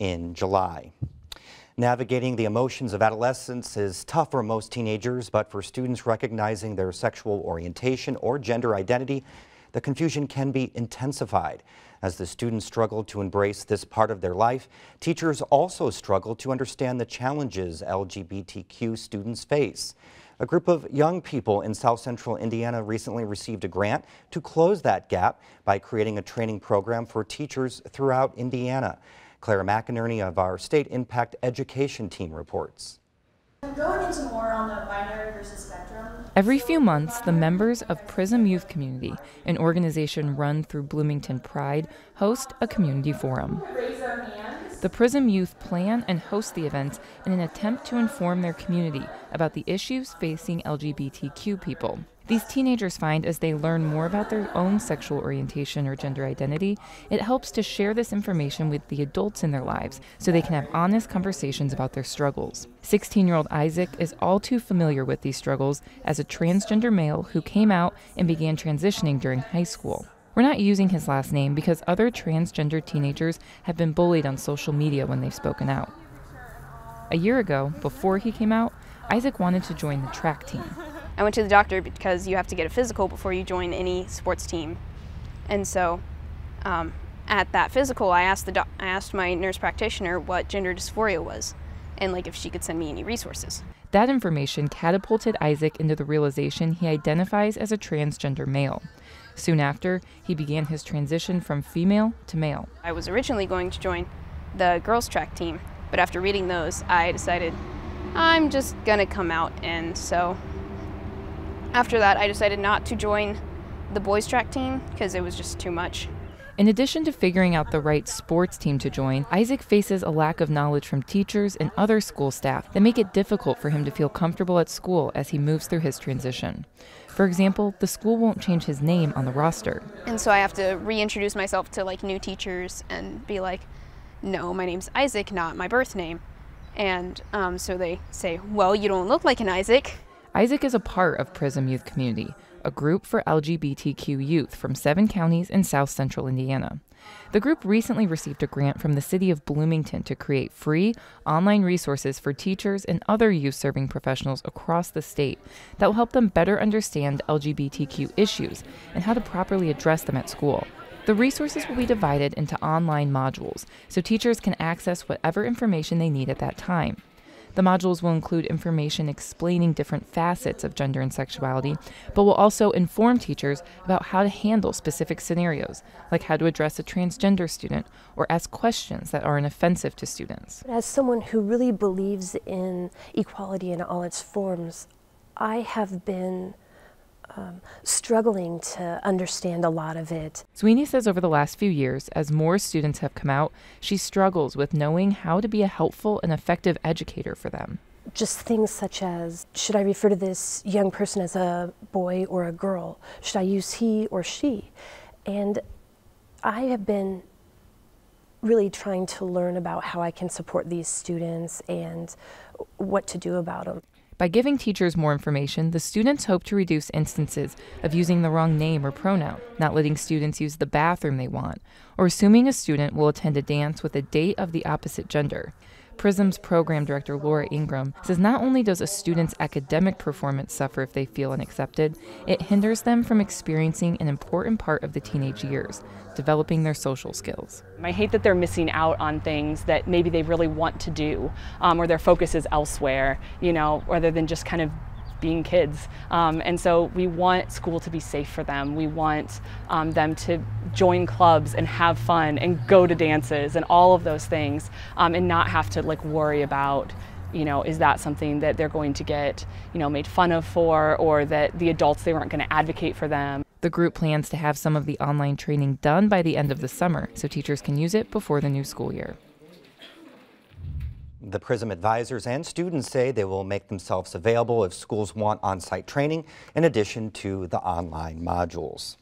in July. Navigating the emotions of adolescence is tough for most teenagers, but for students recognizing their sexual orientation or gender identity, the confusion can be intensified. As the students struggle to embrace this part of their life, teachers also struggle to understand the challenges LGBTQ students face. A group of young people in South Central Indiana recently received a grant to close that gap by creating a training program for teachers throughout Indiana. Clara McInerney of our State Impact Education team reports. Going into more on the binary versus spectrum. Every few months, the members of Prism Youth Community, an organization run through Bloomington Pride, host a community forum. The Prism Youth plan and host the events in an attempt to inform their community about the issues facing LGBTQ people. These teenagers find as they learn more about their own sexual orientation or gender identity, it helps to share this information with the adults in their lives so they can have honest conversations about their struggles. 16-year-old Isaac is all too familiar with these struggles as a transgender male who came out and began transitioning during high school. We're not using his last name because other transgender teenagers have been bullied on social media when they've spoken out. A year ago, before he came out, Isaac wanted to join the track team. I went to the doctor because you have to get a physical before you join any sports team. And so at that physical, I asked my nurse practitioner what gender dysphoria was and if she could send me any resources. That information catapulted Isaac into the realization he identifies as a transgender male. Soon after, he began his transition from female to male. I was originally going to join the girls track team, but after reading those, I decided I'm just gonna come out, and so after that, I decided not to join the boys track team because it was just too much. In addition to figuring out the right sports team to join, Isaac faces a lack of knowledge from teachers and other school staff that make it difficult for him to feel comfortable at school as he moves through his transition. For example, the school won't change his name on the roster. And so I have to reintroduce myself to new teachers and be like, no, my name's Isaac, not my birth name. And so they say, well, you don't look like an Isaac. Isaac is a part of Prism Youth Community, a group for LGBTQ youth from 7 counties in South Central Indiana. The group recently received a grant from the city of Bloomington to create free online resources for teachers and other youth-serving professionals across the state that will help them better understand LGBTQ issues and how to properly address them at school. The resources will be divided into online modules so teachers can access whatever information they need at that time. The modules will include information explaining different facets of gender and sexuality, but will also inform teachers about how to handle specific scenarios, like how to address a transgender student or ask questions that aren't offensive to students. As someone who really believes in equality in all its forms, I have been struggling to understand a lot of it. Sweeney says over the last few years, as more students have come out, she struggles with knowing how to be a helpful and effective educator for them. Just things such as, should I refer to this young person as a boy or a girl? Should I use he or she? And I have been really trying to learn about how I can support these students and what to do about them. By giving teachers more information, the students hope to reduce instances of using the wrong name or pronoun, not letting students use the bathroom they want, or assuming a student will attend a dance with a date of the opposite gender. PRISM's program director, Laura Ingram, says not only does a student's academic performance suffer if they feel unaccepted, it hinders them from experiencing an important part of the teenage years, developing their social skills. I hate that they're missing out on things that maybe they really want to do, or their focus is elsewhere, rather than just kind of being kids. And so we want school to be safe for them. We want them to join clubs and have fun and go to dances and all of those things, and not have to worry about, is that something that they're going to get, made fun of for, or that the adults, they weren't going to advocate for them. The group plans to have some of the online training done by the end of the summer so teachers can use it before the new school year. The PRISM advisors and students say they will make themselves available if schools want on-site training in addition to the online modules.